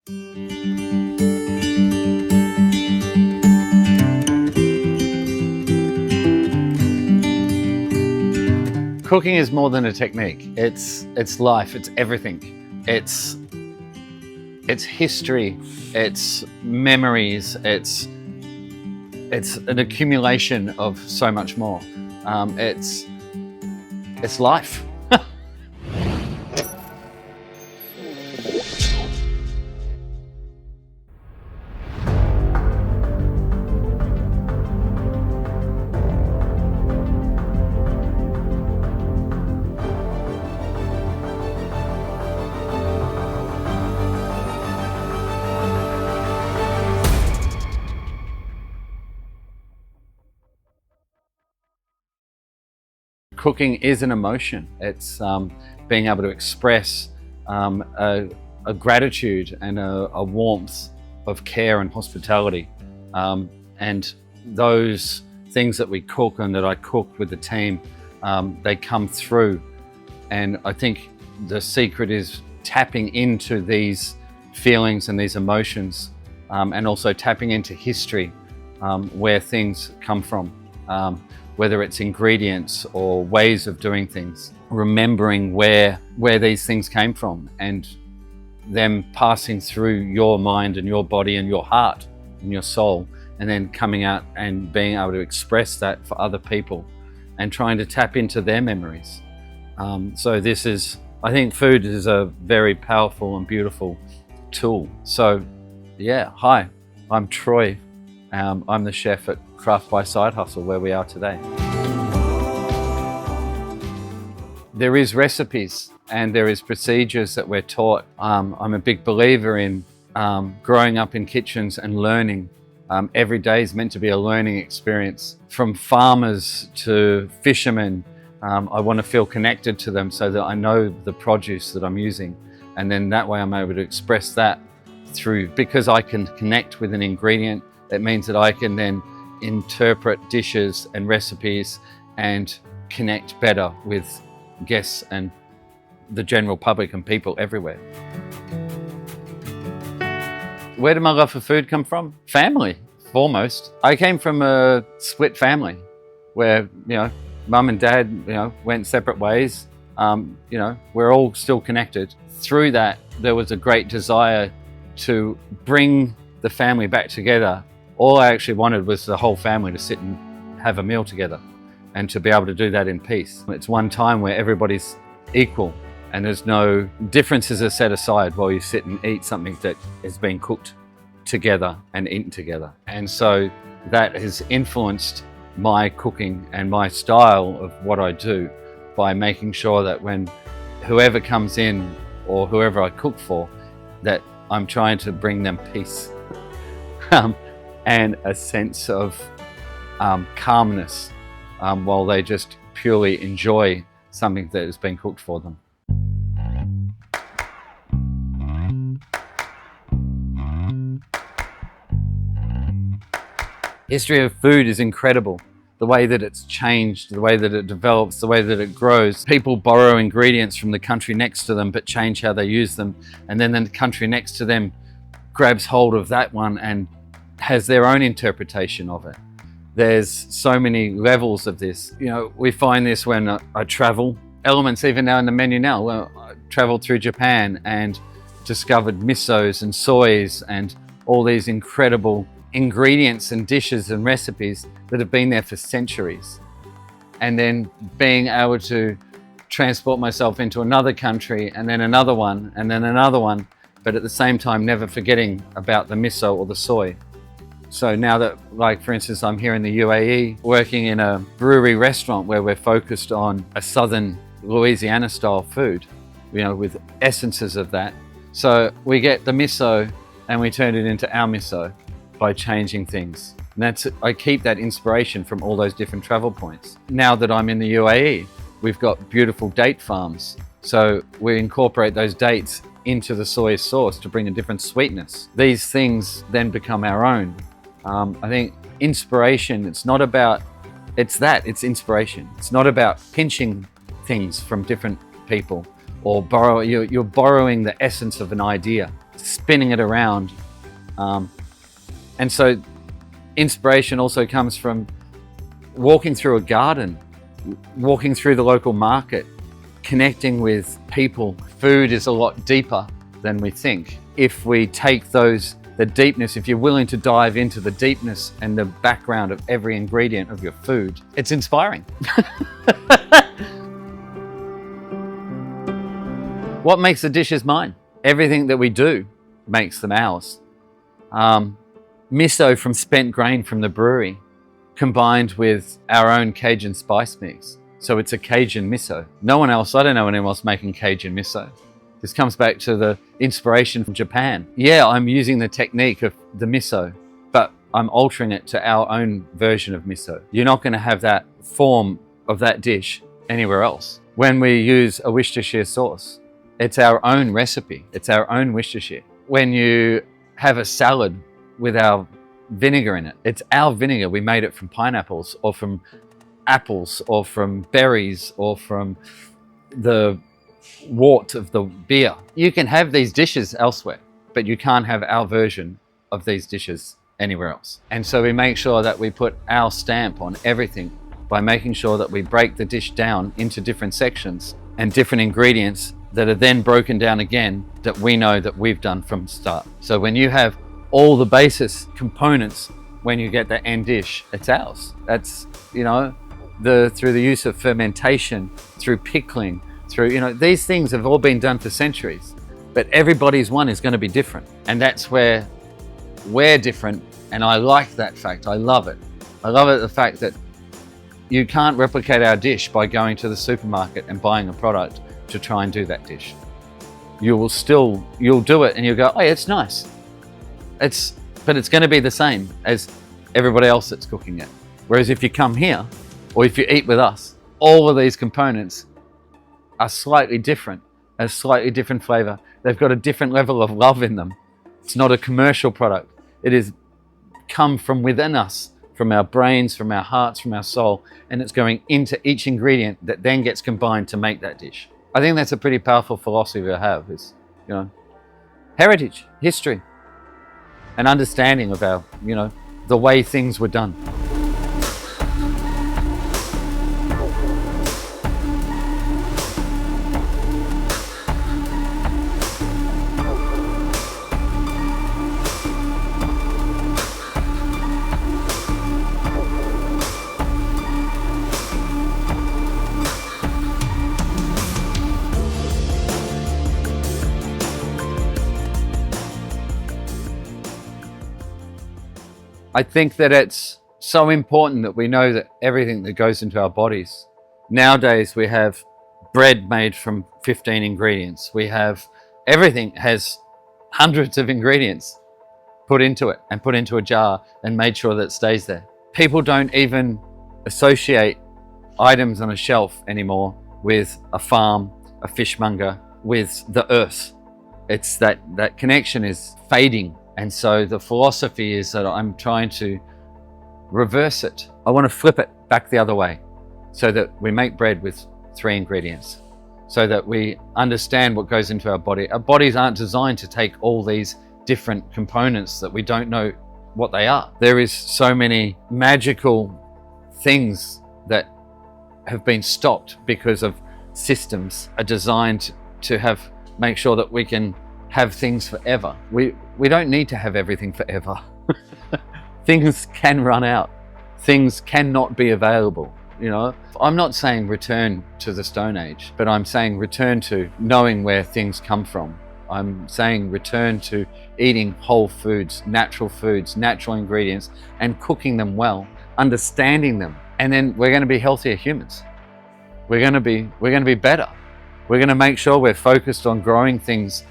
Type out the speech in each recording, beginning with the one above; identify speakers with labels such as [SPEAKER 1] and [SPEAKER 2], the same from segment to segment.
[SPEAKER 1] Cooking is more than a technique. It's life, it's everything. It's history, it's memories, it's an accumulation of so much more. It's life. Cooking is an emotion. It's being able to express a gratitude and a warmth of care and hospitality. And those things that we cook and that I cook with the team, they come through. And I think the secret is tapping into these feelings and these emotions, and also tapping into history, where things come from. Whether it's ingredients or ways of doing things, remembering where these things came from and them passing through your mind and your body and your heart and your soul, and then coming out and being able to express that for other people and trying to tap into their memories. So I think food is a very powerful and beautiful tool. So yeah, hi, I'm Troy. I'm the chef at Craft by Side Hustle, where we are today. There is recipes and there is procedures that we're taught. I'm a big believer in growing up in kitchens and learning. Every day is meant to be a learning experience. From farmers to fishermen, I want to feel connected to them so that I know the produce that I'm using. And then that way I'm able to express that through, because I can connect with an ingredient, it means that I can then interpret dishes and recipes and connect better with guests and the general public and people everywhere. Where did my love for food come from? Family, foremost. I came from a split family where, mum and dad, went separate ways. We're all still connected. Through that, there was a great desire to bring the family back together. All I actually wanted was the whole family to sit and have a meal together and to be able to do that in peace. It's one time where everybody's equal and there's no differences are set aside while you sit and eat something that is being cooked together and eaten together. And so that has influenced my cooking and my style of what I do by making sure that when whoever comes in or whoever I cook for, that I'm trying to bring them peace. And a sense of calmness while they just purely enjoy something that has been cooked for them. History of food is incredible. The way that it's changed, the way that it develops, the way that it grows. People borrow ingredients from the country next to them but change how they use them. And then the country next to them grabs hold of that one and has their own interpretation of it. There's so many levels of this. We find this when I travel. Elements even now in the menu now. Well, I traveled through Japan and discovered misos and soys and all these incredible ingredients and dishes and recipes that have been there for centuries. And then being able to transport myself into another country and then another one and then another one, but at the same time never forgetting about the miso or the soy. So now that, like for instance, I'm here in the UAE working in a brewery restaurant where we're focused on a southern Louisiana style food, with essences of that. So we get the miso and we turn it into our miso by changing things. And I keep that inspiration from all those different travel points. Now that I'm in the UAE, we've got beautiful date farms. So we incorporate those dates into the soy sauce to bring a different sweetness. These things then become our own. I think inspiration, it's inspiration. It's not about pinching things from different people or you're borrowing the essence of an idea. It's spinning it around. And so inspiration also comes from walking through a garden, walking through the local market, connecting with people. Food is a lot deeper than we think. If we take the deepness, if you're willing to dive into the deepness and the background of every ingredient of your food, it's inspiring. What makes the dishes mine? Everything that we do makes them ours. Miso from spent grain from the brewery, combined with our own Cajun spice mix. So it's a Cajun miso. I don't know anyone else making Cajun miso. This comes back to the inspiration from Japan. Yeah, I'm using the technique of the miso, but I'm altering it to our own version of miso. You're not going to have that form of that dish anywhere else. When we use a Worcestershire sauce, it's our own recipe. It's our own Worcestershire. When you have a salad with our vinegar in it, it's our vinegar. We made it from pineapples or from apples or from berries or from the wort of the beer. You can have these dishes elsewhere, but you can't have our version of these dishes anywhere else. And so we make sure that we put our stamp on everything by making sure that we break the dish down into different sections and different ingredients that are then broken down again that we know that we've done from the start. So when you have all the basis components, when you get the end dish, it's ours. That's, through the use of fermentation, through pickling, through, these things have all been done for centuries, but everybody's one is going to be different. And that's where we're different. And I like that fact. I love it. I love it, the fact that you can't replicate our dish by going to the supermarket and buying a product to try and do that dish. You'll do it and you'll go, oh, it's nice. But it's going to be the same as everybody else that's cooking it. Whereas if you come here, or if you eat with us, all of these components are slightly different, a slightly different flavor. They've got a different level of love in them. It's not a commercial product. It is come from within us, from our brains, from our hearts, from our soul, and it's going into each ingredient that then gets combined to make that dish. I think that's a pretty powerful philosophy to have, is, heritage, history, an understanding of our, the way things were done. I think that it's so important that we know that everything that goes into our bodies. Nowadays we have bread made from 15 ingredients. Everything has hundreds of ingredients put into it and put into a jar and made sure that it stays there. People don't even associate items on a shelf anymore with a farm, a fishmonger, with the earth. It's that connection is fading. And so the philosophy is that I'm trying to reverse it. I want to flip it back the other way so that we make bread with 3 ingredients, so that we understand what goes into our body. Our bodies aren't designed to take all these different components that we don't know what they are. There is so many magical things that have been stopped because of systems are designed to make sure that we can have things forever. We don't need to have everything forever. Things can run out. Things cannot be available. I'm not saying return to the Stone Age, but I'm saying return to knowing where things come from. I'm saying return to eating whole foods, natural ingredients, and cooking them well, understanding them. And then we're going to be healthier humans. We're going to be better. We're going to make sure we're focused on growing things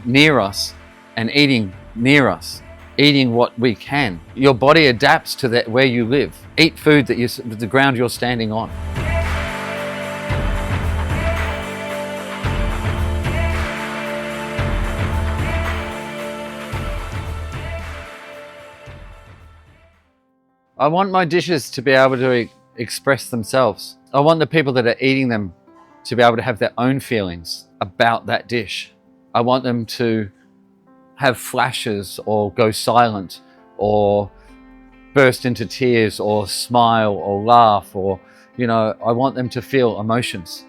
[SPEAKER 1] near us and eating near us, eating what we can. Your body adapts to where you live. Eat food the ground you're standing on. I want my dishes to be able to express themselves. I want the people that are eating them to be able to have their own feelings about that dish. I want them to have flashes or go silent or burst into tears or smile or laugh, or, you know, I want them to feel emotions.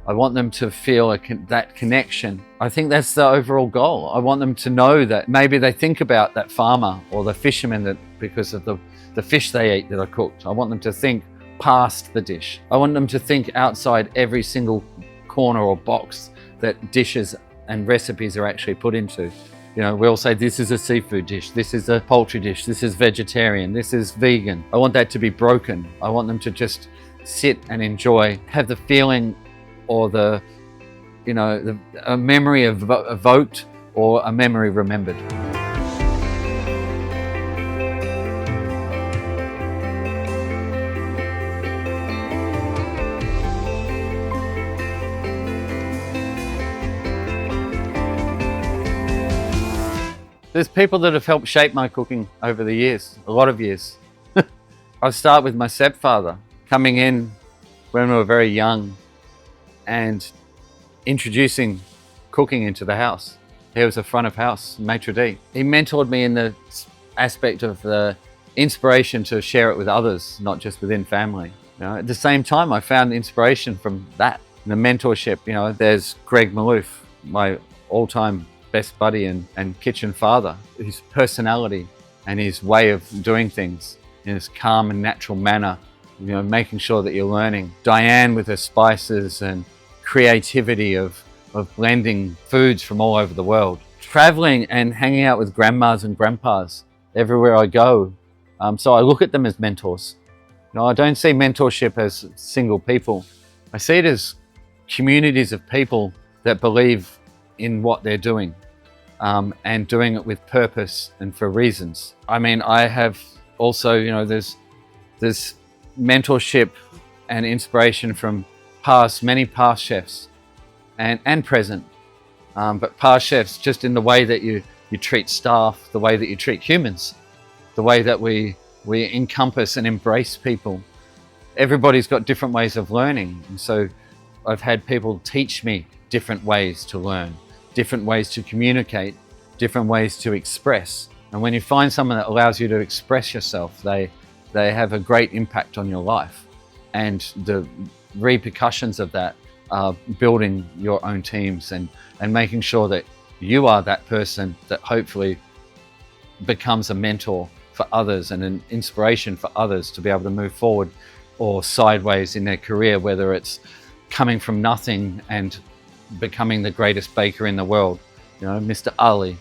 [SPEAKER 1] I want them to feel that connection. I think that's the overall goal. I want them to know that maybe they think about that farmer or the fisherman that because of the fish they eat that I cooked. I want them to think past the dish. I want them to think outside every single corner or box that dishes and recipes are actually put into. You know, we all say this is a seafood dish, this is a poultry dish, this is vegetarian, this is vegan. I want that to be broken. I want them to just sit and enjoy, have the feeling or the, you know, a memory evoked or a memory remembered. There's people that have helped shape my cooking over the years, a lot of years. I'll start with my stepfather coming in when we were very young and introducing cooking into the house. He was a front of house maitre d'. He mentored me in the aspect of the inspiration to share it with others, not just within family. You know, at the same time, I found inspiration from that. The mentorship, you know, there's Greg Malouf, my all-time best buddy and kitchen father. His personality and his way of doing things in his calm and natural manner, you know, making sure that you're learning. Diane with her spices and creativity of blending foods from all over the world. Traveling and hanging out with grandmas and grandpas everywhere I go. So I look at them as mentors. You know, I don't see mentorship as single people. I see it as communities of people that believe in what they're doing and doing it with purpose and for reasons. I mean, I have also, you know, there's mentorship and inspiration from many past chefs and present, but past chefs just in the way that you treat staff, the way that you treat humans, the way that we encompass and embrace people. Everybody's got different ways of learning, and so I've had people teach me different ways to learn, different ways to communicate, different ways to express. And when you find someone that allows you to express yourself, they have a great impact on your life. And the repercussions of that are building your own teams and making sure that you are that person that hopefully becomes a mentor for others and an inspiration for others to be able to move forward or sideways in their career, whether it's coming from nothing and becoming the greatest baker in the world. You know, Mr. Ali,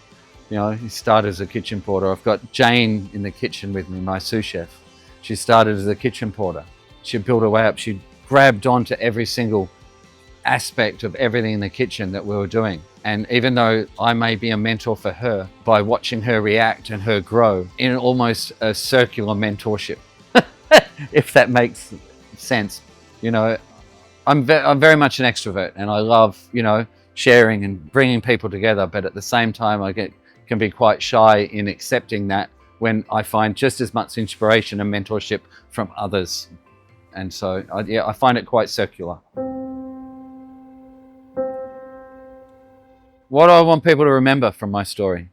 [SPEAKER 1] you know, he started as a kitchen porter. I've got Jane in the kitchen with me, my sous chef. She started as a kitchen porter. She built her way up. She grabbed onto every single aspect of everything in the kitchen that we were doing. And even though I may be a mentor for her, by watching her react and her grow in almost a circular mentorship, if that makes sense, you know, I'm very much an extrovert and I love, you know, sharing and bringing people together. But at the same time, can be quite shy in accepting that when I find just as much inspiration and mentorship from others. And so, I find it quite circular. What do I want people to remember from my story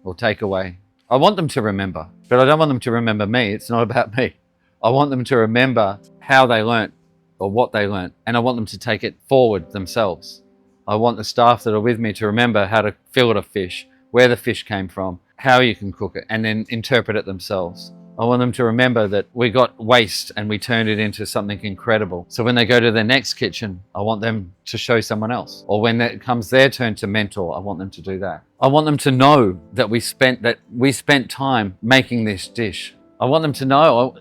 [SPEAKER 1] or take away? I want them to remember, but I don't want them to remember me. It's not about me. I want them to remember how they learnt or what they learnt, and I want them to take it forward themselves. I want the staff that are with me to remember how to fillet a fish, where the fish came from, how you can cook it, and then interpret it themselves. I want them to remember that we got waste and we turned it into something incredible. So when they go to their next kitchen, I want them to show someone else. Or when it comes their turn to mentor, I want them to do that. I want them to know that we spent time making this dish. I want them to know.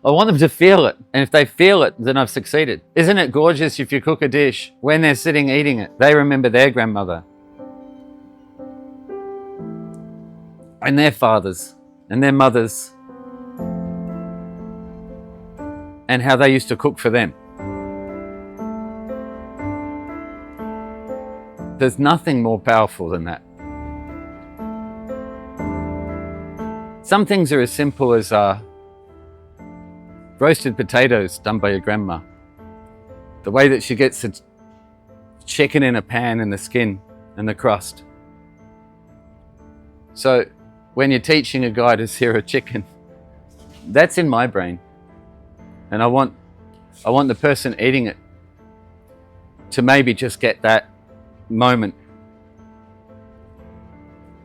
[SPEAKER 1] I want them to feel it. And if they feel it, then I've succeeded. Isn't it gorgeous if you cook a dish, when they're sitting eating it, they remember their grandmother and their fathers and their mothers and how they used to cook for them. There's nothing more powerful than that. Some things are as simple as roasted potatoes done by your grandma. The way that she gets the chicken in a pan and the skin and the crust. So when you're teaching a guy to sear a chicken, that's in my brain. And I want the person eating it to maybe just get that moment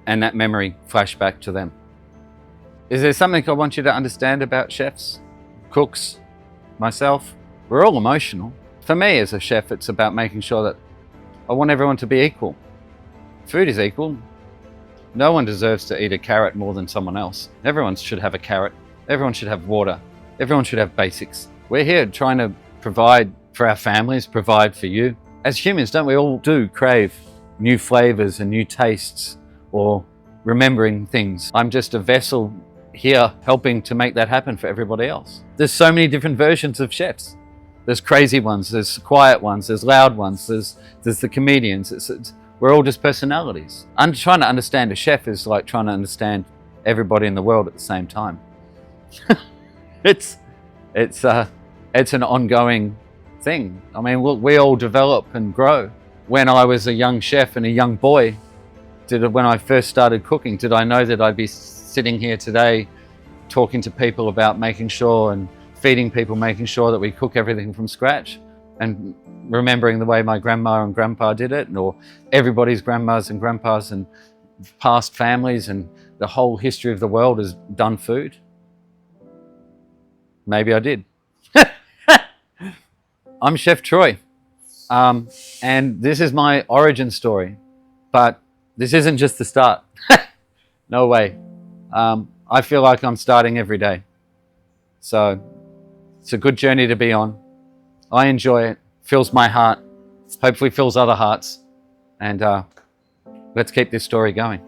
[SPEAKER 1] and that memory flash back to them. Is there something I want you to understand about chefs, cooks, myself? We're all emotional. For me as a chef, it's about making sure that I want everyone to be equal. Food is equal. No one deserves to eat a carrot more than someone else. Everyone should have a carrot. Everyone should have water. Everyone should have basics. We're here trying to provide for our families, provide for you. As humans, don't we all do crave new flavors and new tastes or remembering things? I'm just a vessel here helping to make that happen for everybody else. There's so many different versions of chefs. There's crazy ones, there's quiet ones, there's loud ones, there's the comedians. We're all just personalities. Trying to understand a chef is like trying to understand everybody in the world at the same time. It's an ongoing thing. I mean, we all develop and grow. When I was a young chef and a young boy, when I first started cooking, did I know that I'd be sitting here today talking to people about making sure and feeding people, making sure that we cook everything from scratch and remembering the way my grandma and grandpa did it, or everybody's grandmas and grandpas and past families and the whole history of the world has done food? Maybe I did. I'm Chef Troy, and this is my origin story, but this isn't just the start. No way. I feel like I'm starting every day. So it's a good journey to be on. I enjoy it, fills my heart, hopefully fills other hearts, and let's keep this story going.